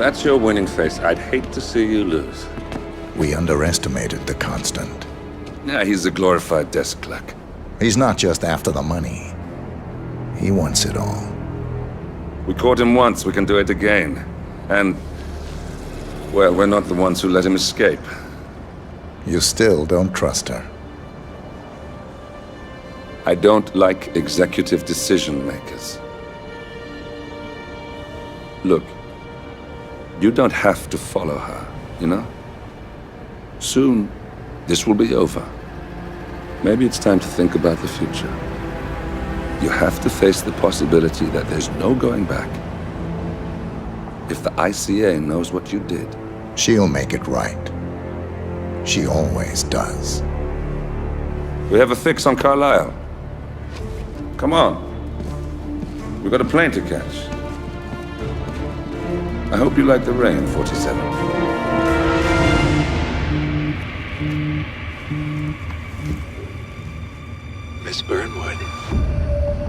that's your winning face, I'd hate to see you lose. We underestimated the Constant. Yeah, he's a glorified desk clerk. He's not just after the money. He wants it all. We caught him once, we can do it again. And, well, we're not the ones who let him escape. You still don't trust her. I don't like executive decision makers. Look, you don't have to follow her, you know? Soon, this will be over. Maybe it's time to think about the future. You have to face the possibility that there's no going back. If the ICA knows what you did... She'll make it right. She always does. We have a fix on Carlisle. Come on. We've got a plane to catch. I hope you like the rain, 47. Miss Burnwood.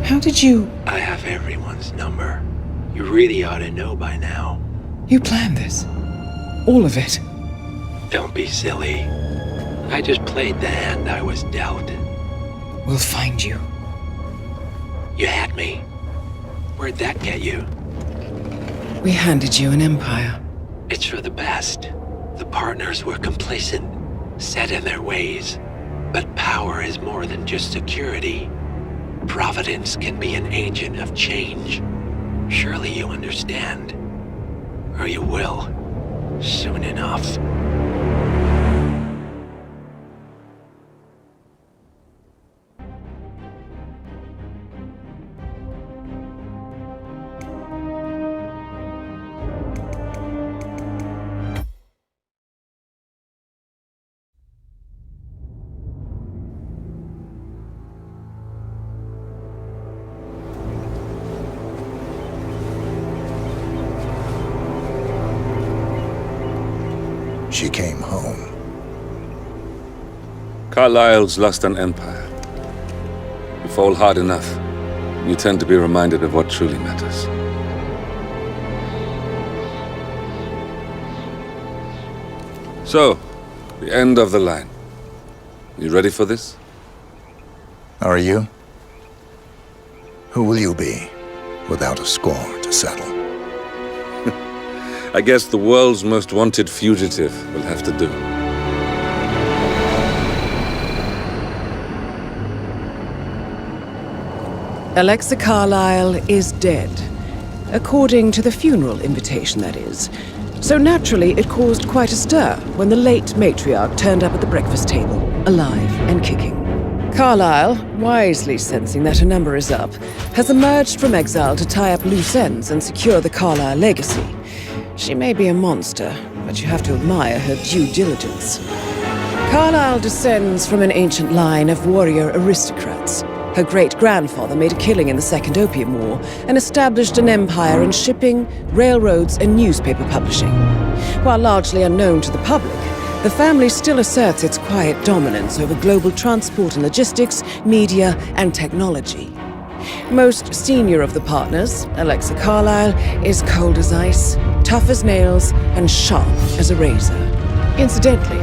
How did you... I have everyone's number. You really ought to know by now. You planned this? All of it? Don't be silly. I just played the hand I was dealt. We'll find you. You had me. Where'd that get you? We handed you an empire. It's for the best. The partners were complacent, set in their ways. But power is more than just security. Providence can be an agent of change. Surely you understand. Or you will. Soon enough. She came home. Carlisle's lost an empire. You fall hard enough, you tend to be reminded of what truly matters. So, the end of the line. You ready for this? Are you? Who will you be, without a score to settle? I guess the world's most wanted fugitive will have to do. Alexa Carlisle is dead. According to the funeral invitation, that is. So naturally, it caused quite a stir when the late matriarch turned up at the breakfast table, alive and kicking. Carlisle, wisely sensing that her number is up, has emerged from exile to tie up loose ends and secure the Carlisle legacy. She may be a monster, but you have to admire her due diligence. Carlisle descends from an ancient line of warrior aristocrats. Her great-grandfather made a killing in the Second Opium War and established an empire in shipping, railroads, and newspaper publishing. While largely unknown to the public, the family still asserts its quiet dominance over global transport and logistics, media, and technology. Most senior of the partners, Alexa Carlisle, is cold as ice, tough as nails, and sharp as a razor. Incidentally,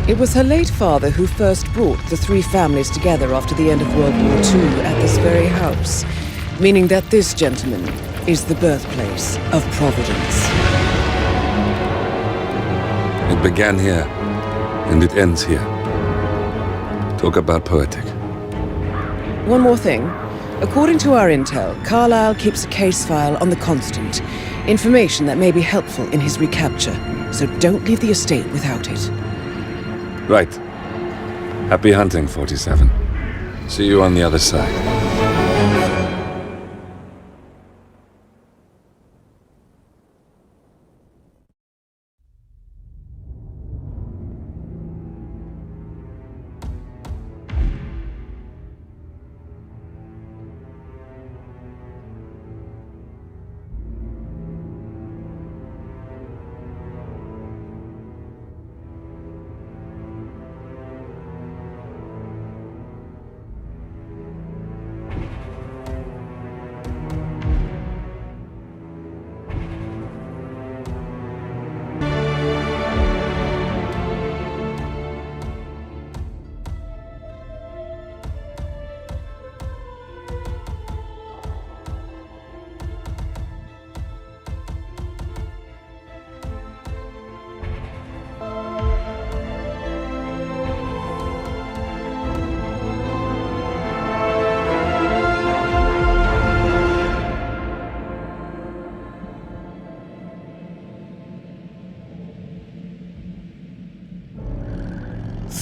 it was her late father who first brought the three families together after the end of World War II at this very house, meaning that this gentleman is the birthplace of Providence. It began here, and it ends here. Talk about poetic. One more thing. According to our intel, Carlisle keeps a case file on the Constant. Information that may be helpful in his recapture, so don't leave the estate without it. Right. Happy hunting, 47. See you on the other side.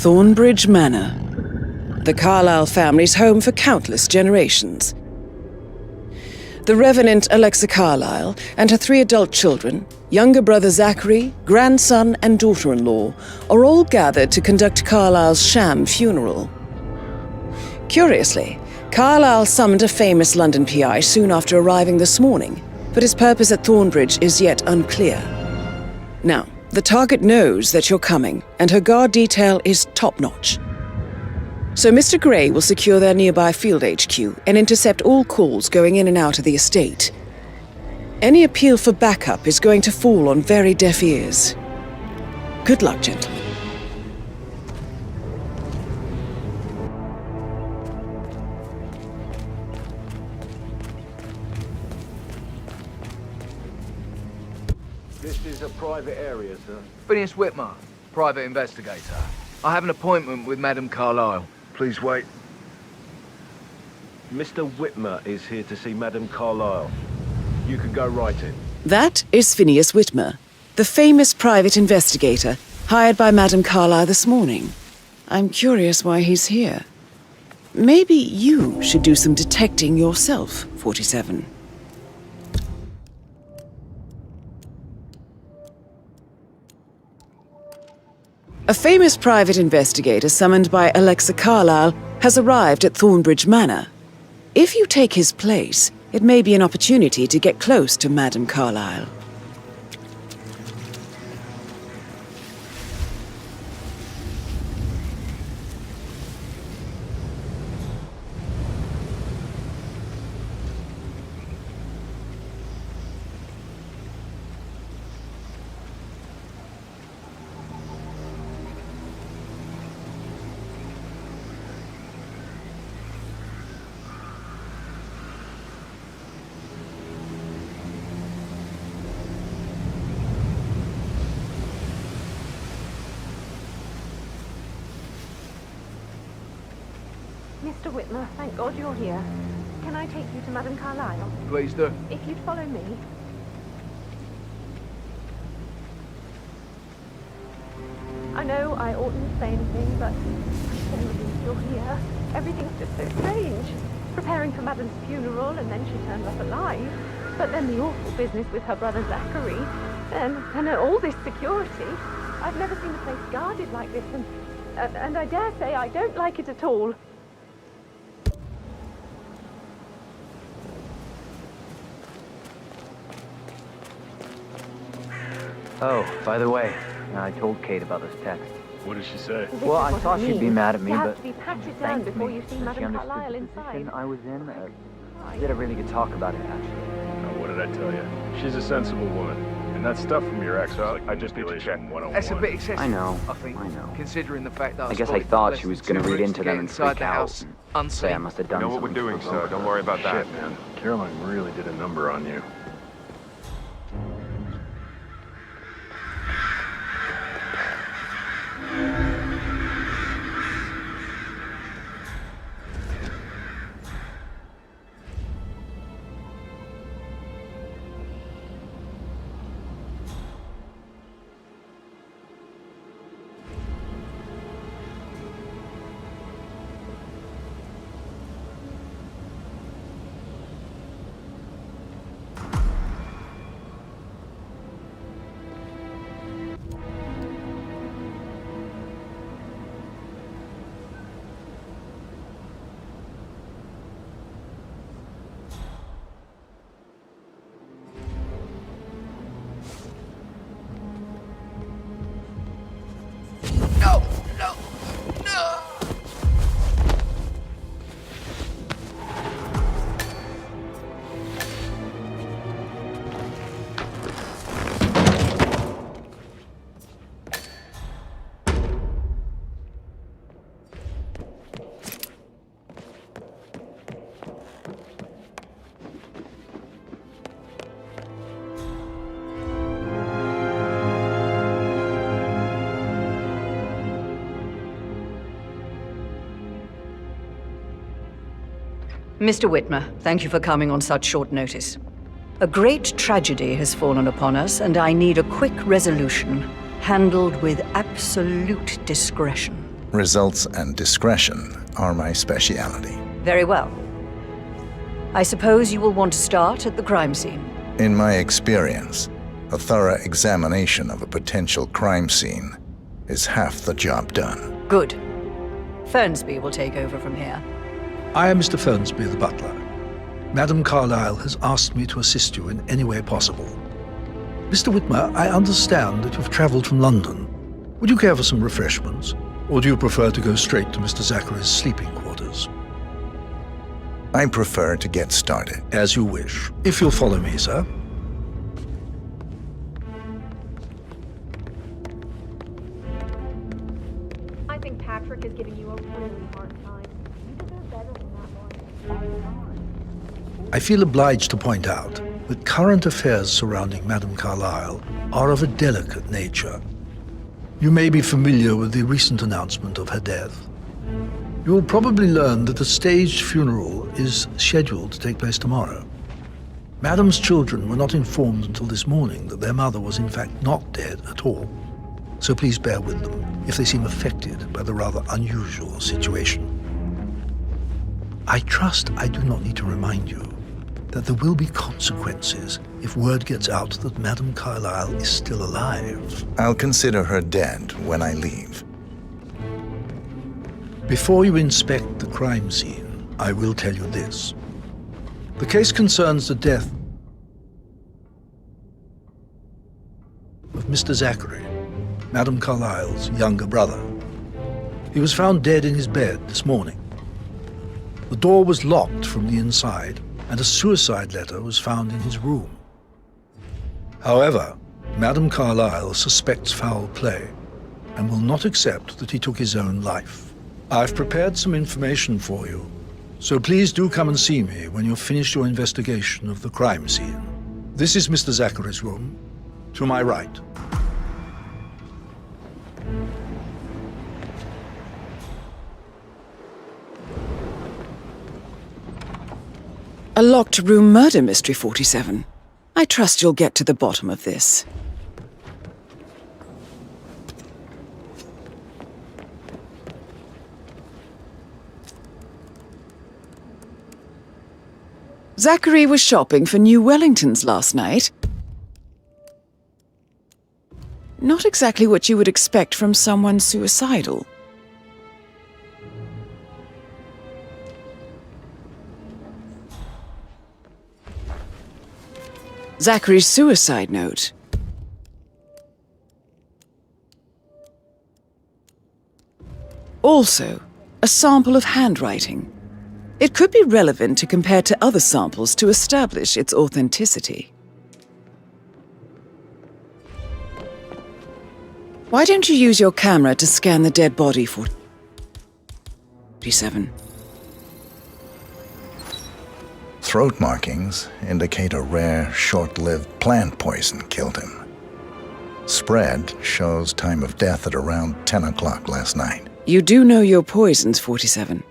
Thornbridge Manor, the Carlyle family's home for countless generations. The Revenant Alexa Carlyle and her 3 adult children, younger brother Zachary, grandson and daughter-in-law, are all gathered to conduct Carlyle's sham funeral. Curiously, Carlyle summoned a famous London PI soon after arriving this morning, but his purpose at Thornbridge is yet unclear. Now, the target knows that you're coming, and her guard detail is top-notch. So Mr. Gray will secure their nearby field HQ and intercept all calls going in and out of the estate. Any appeal for backup is going to fall on very deaf ears. Good luck, gentlemen. This is a private area, sir. Phineas Whitmer, private investigator. I have an appointment with Madame Carlyle. Please wait. Mr. Whitmer is here to see Madame Carlyle. You can go right in. That is Phineas Whitmer, the famous private investigator hired by Madame Carlyle this morning. I'm curious why he's here. Maybe you should do some detecting yourself, 47. A famous private investigator summoned by Alexa Carlyle has arrived at Thornbridge Manor. If you take his place, it may be an opportunity to get close to Madame Carlyle. Mr. Whitmer, thank God you're here. Can I take you to Madame Carlyle? Please do. If you'd follow me. I know I oughtn't say anything, but I'm so relieved you're here. Everything's just so strange. Preparing for Madame's funeral, and then she turned up alive. But then the awful business with her brother Zachary, and all this security. I've never seen a place guarded like this, and I dare say I don't like it at all. Oh, by the way, I told Kate about this text. What did she say? Well, I thought she'd be mad at me, You have but to be patted down thanked before me you see that she Madame understood Carlyle the inside. position I was in. We had a really good talk about it, actually. Now, what did I tell you? She's a sensible woman. And that stuff from your ex, I just need to check 101. That's a bit excessive. I know, I think. I know. Considering the fact that I guess I spotted thought less she was than going to 2 read routes into to them get and inside freak the out house and unseen. say I must have You done know what we're something doing, to so provoke don't her. worry about that. Shit, man. Caroline really did a number on you. Mr. Whitmer, thank you for coming on such short notice. A great tragedy has fallen upon us, and I need a quick resolution, handled with absolute discretion. Results and discretion are my speciality. Very well. I suppose you will want to start at the crime scene. In my experience, a thorough examination of a potential crime scene is half the job done. Good. Fernsby will take over from here. I am Mr. Fernsby, the butler. Madam Carlyle has asked me to assist you in any way possible. Mr. Whitmer, I understand that you've traveled from London. Would you care for some refreshments? Or do you prefer to go straight to Mr. Zachary's sleeping quarters? I prefer to get started. As you wish. If you'll follow me, sir. I think Patrick is giving you a really hard time. You deserve better than that, boy. I feel obliged to point out that current affairs surrounding Madame Carlyle are of a delicate nature. You may be familiar with the recent announcement of her death. You will probably learn that a staged funeral is scheduled to take place tomorrow. Madame's children were not informed until this morning that their mother was in fact not dead at all. So please bear with them if they seem affected by the rather unusual situation. I trust I do not need to remind you that there will be consequences if word gets out that Madame Carlyle is still alive. I'll consider her dead when I leave. Before you inspect the crime scene, I will tell you this. The case concerns the death of Mr. Zachary, Madame Carlyle's younger brother. He was found dead in his bed this morning. The door was locked from the inside, and a suicide letter was found in his room. However, Madame Carlyle suspects foul play and will not accept that he took his own life. I've prepared some information for you, so please do come and see me when you've finished your investigation of the crime scene. This is Mr. Zachary's room, to my right. A locked room murder mystery, 47. I trust you'll get to the bottom of this. Zachary was shopping for new Wellingtons last night. Not exactly what you would expect from someone suicidal. Zachary's suicide note. Also, a sample of handwriting. It could be relevant to compare to other samples to establish its authenticity. Why don't you use your camera to scan the dead body for 47? Throat markings indicate a rare, short-lived plant poison killed him. Spread shows time of death at around 10 o'clock last night. You do know your poisons, 47.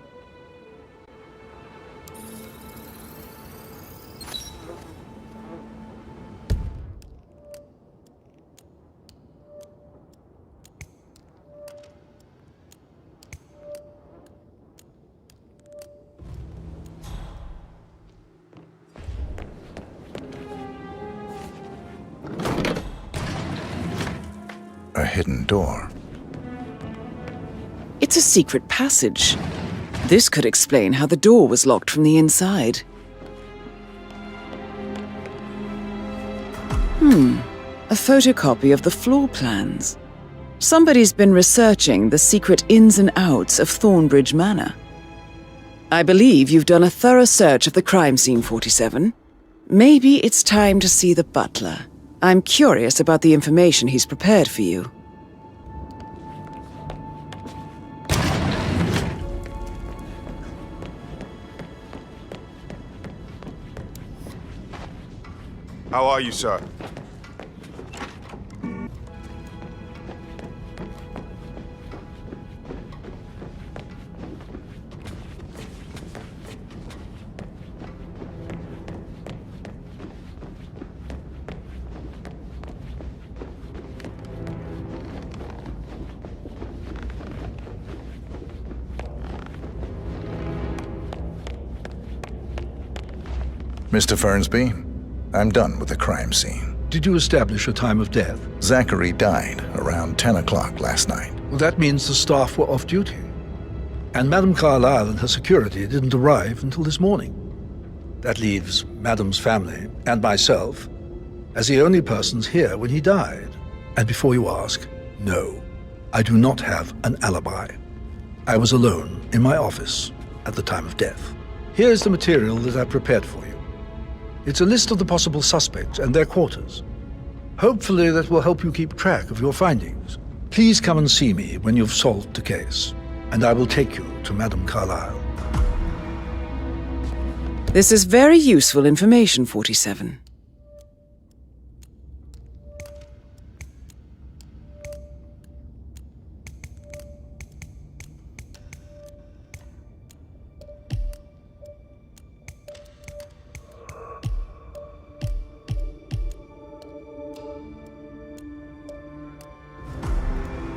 A hidden door. It's a secret passage. This could explain how the door was locked from the inside. A photocopy of the floor plans. Somebody's been researching the secret ins and outs of Thornbridge Manor. I believe you've done a thorough search of the crime scene, 47. Maybe it's time to see the butler. I'm curious about the information he's prepared for you. How are you, sir? Mr. Fernsby, I'm done with the crime scene. Did you establish a time of death? Zachary died around 10 o'clock last night. Well, that means the staff were off duty. And Madame Carlyle and her security didn't arrive until this morning. That leaves Madame's family and myself as the only persons here when he died. And before you ask, no, I do not have an alibi. I was alone in my office at the time of death. Here's the material that I prepared for you. It's a list of the possible suspects and their quarters. Hopefully that will help you keep track of your findings. Please come and see me when you've solved the case, and I will take you to Madame Carlyle. This is very useful information, 47.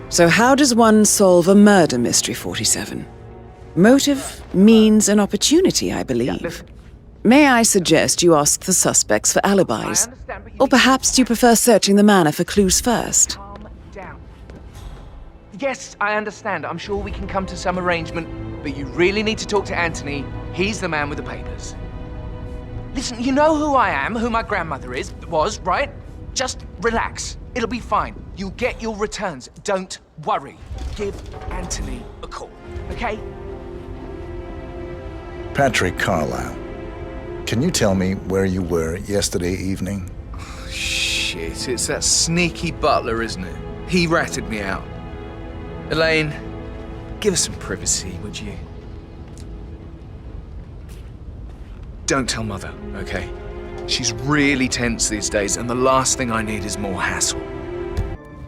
So how does one solve a murder mystery, 47? Motive, means, and opportunity, I believe. May I suggest you ask the suspects for alibis? Or perhaps do you prefer searching the manor for clues first? Calm down. Yes, I understand. I'm sure we can come to some arrangement, but you really need to talk to Anthony. He's the man with the papers. Listen, you know who I am, who my grandmother was, right? Just relax. It'll be fine. You'll get your returns. Don't worry. Give Anthony a call, okay? Patrick Carlyle, can you tell me where you were yesterday evening? Shit, it's that sneaky butler, isn't it? He ratted me out. Elaine, give us some privacy, would you? Don't tell Mother, okay? She's really tense these days, and the last thing I need is more hassle.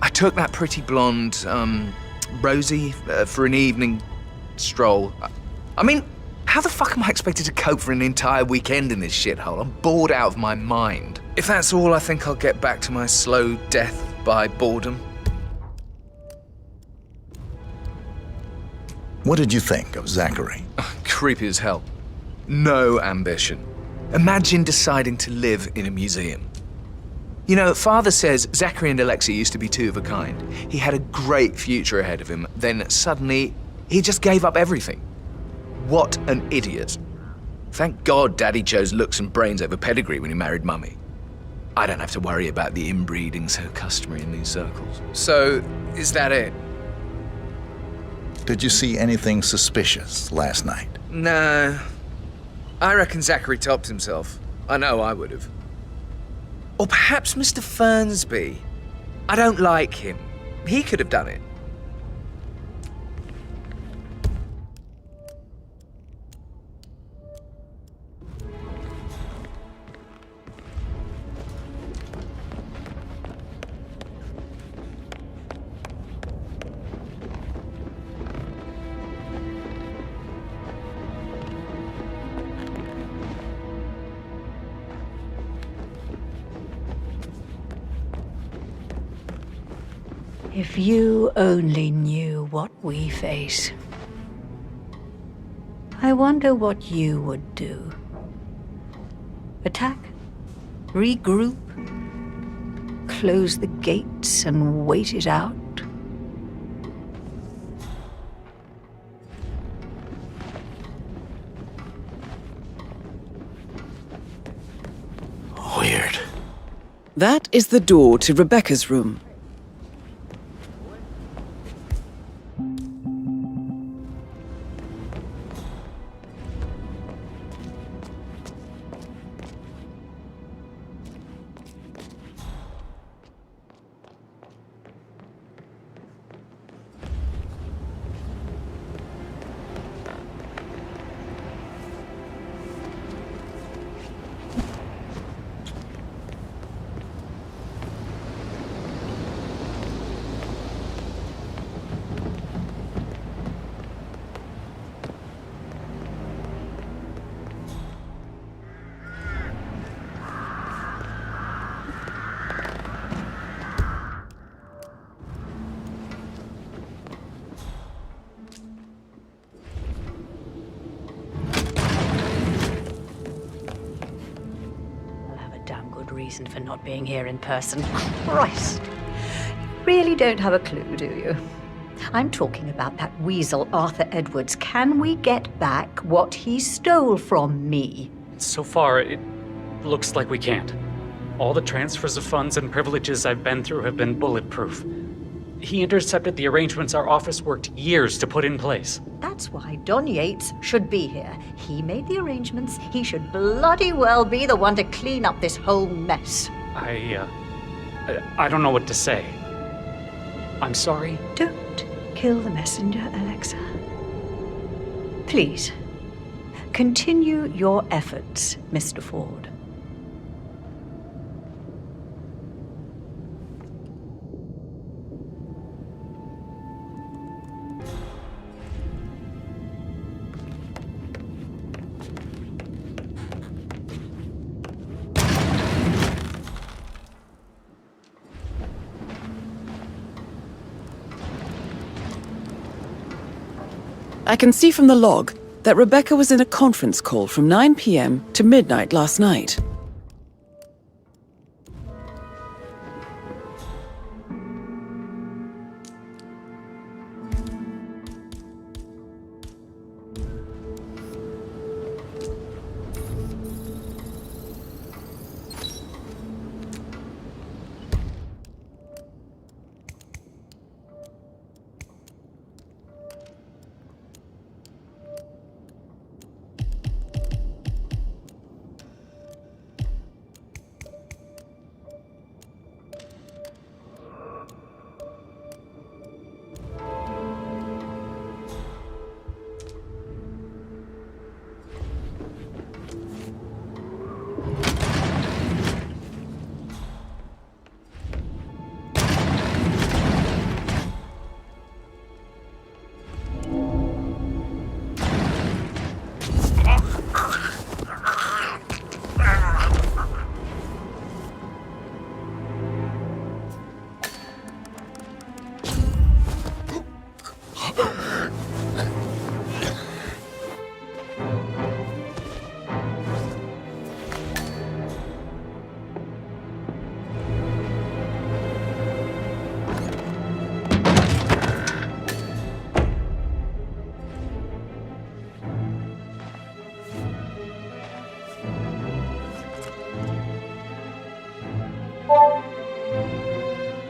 I took that pretty blonde, Rosie, for an evening stroll. I mean, how the fuck am I expected to cope for an entire weekend in this shithole? I'm bored out of my mind. If that's all, I think I'll get back to my slow death by boredom. What did you think of Zachary? Creepy as hell. No ambition. Imagine deciding to live in a museum. You know, Father says Zachary and Alexei used to be two of a kind. He had a great future ahead of him, then suddenly he just gave up everything. What an idiot. Thank God Daddy chose looks and brains over pedigree when he married Mummy. I don't have to worry about the inbreeding so customary in these circles. So, is that it? Did you see anything suspicious last night? No. I reckon Zachary topped himself. I know I would have. Or perhaps Mr. Fernsby. I don't like him. He could have done it. If you only knew what we face. I wonder what you would do. Attack? Regroup? Close the gates and wait it out? Weird. That is the door to Rebecca's room. reason for not being here in person. Christ! You really don't have a clue, do you? I'm talking about that weasel Arthur Edwards. Can we get back what he stole from me? So far, it looks like we can't. All the transfers of funds and privileges I've been through have been bulletproof. He intercepted the arrangements our office worked years to put in place. That's why Don Yates should be here. He made the arrangements. He should bloody well be the one to clean up this whole mess. I don't know what to say. I'm sorry. Don't kill the messenger, Alexa. Please, continue your efforts, Mr. Ford. I can see from the log that Rebecca was in a conference call from 9 p.m. to midnight last night.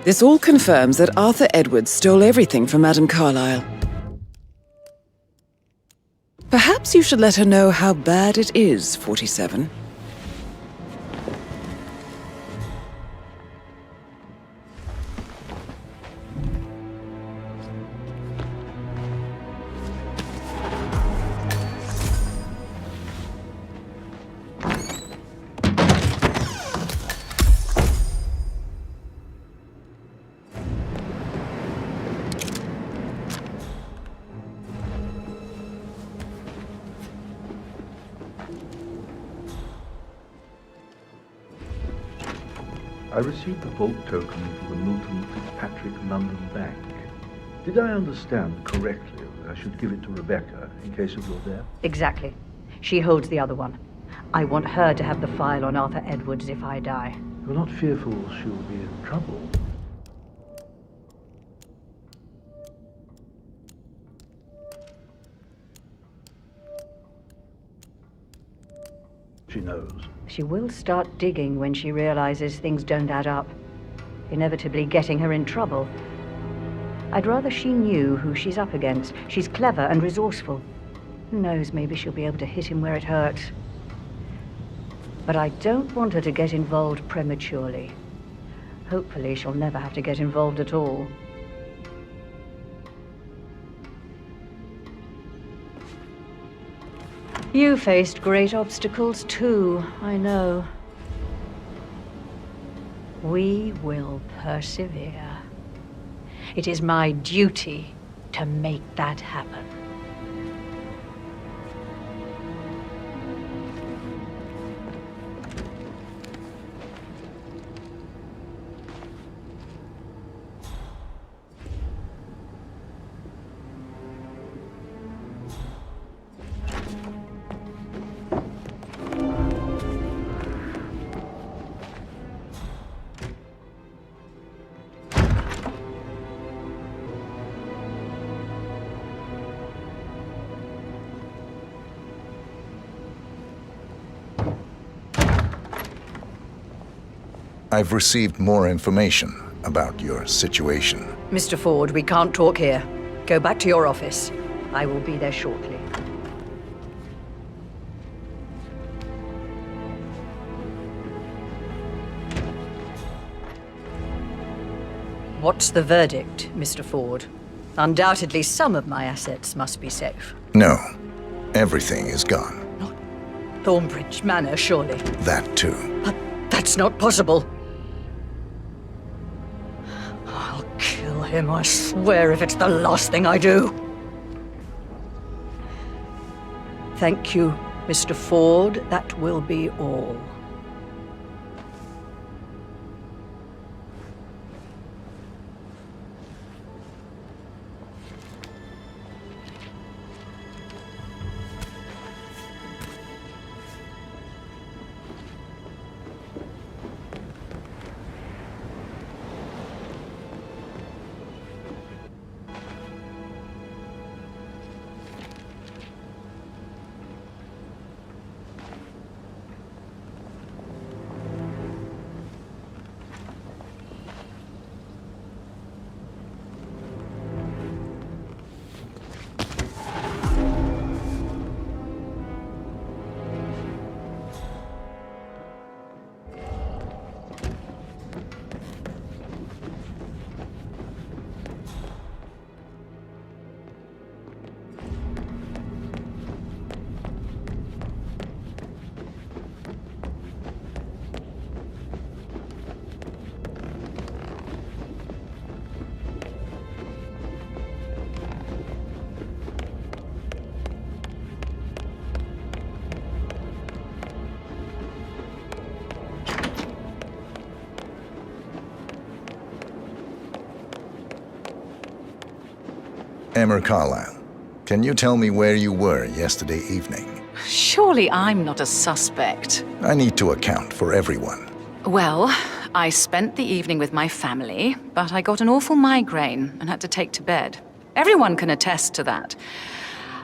This all confirms that Arthur Edwards stole everything from Madame Carlyle. Perhaps you should let her know how bad it is, 47. I received the vault token for the Milton Fitzpatrick London Bank. Did I understand correctly that I should give it to Rebecca in case of your death? Exactly. She holds the other one. I want her to have the file on Arthur Edwards if I die. You're not fearful she'll be in trouble? She knows. She will start digging when she realizes things don't add up, inevitably getting her in trouble. I'd rather she knew who she's up against. She's clever and resourceful. Who knows, maybe she'll be able to hit him where it hurts. But I don't want her to get involved prematurely. Hopefully she'll never have to get involved at all. You faced great obstacles too, I know. We will persevere. It is my duty to make that happen. I've received more information about your situation. Mr. Ford, we can't talk here. Go back to your office. I will be there shortly. What's the verdict, Mr. Ford? Undoubtedly, some of my assets must be safe. No, everything is gone. Not Thornbridge Manor, surely. That too. But that's not possible. I'll kill him, I swear, if it's the last thing I do. Thank you, Mr. Ford. That will be all. Emma Carlyle, can you tell me where you were yesterday evening? Surely I'm not a suspect. I need to account for everyone. Well, I spent the evening with my family, but I got an awful migraine and had to take to bed. Everyone can attest to that.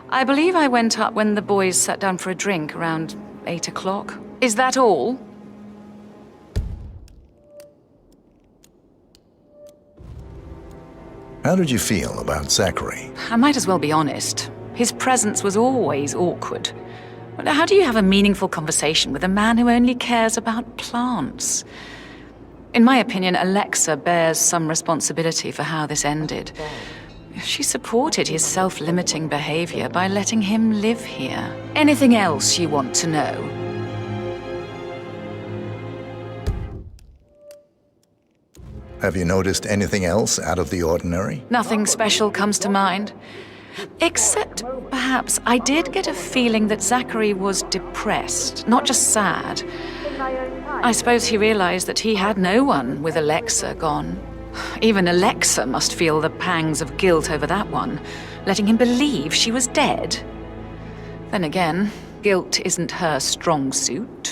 I believe I went up when the boys sat down for a drink around 8 o'clock. Is that all? How did you feel about Zachary? I might as well be honest. His presence was always awkward. How do you have a meaningful conversation with a man who only cares about plants? In my opinion, Alexa bears some responsibility for how this ended. She supported his self-limiting behavior by letting him live here. Anything else you want to know? Have you noticed anything else out of the ordinary? Nothing special comes to mind. Except, perhaps, I did get a feeling that Zachary was depressed, not just sad. I suppose he realized that he had no one with Alexa gone. Even Alexa must feel the pangs of guilt over that one, letting him believe she was dead. Then again, guilt isn't her strong suit.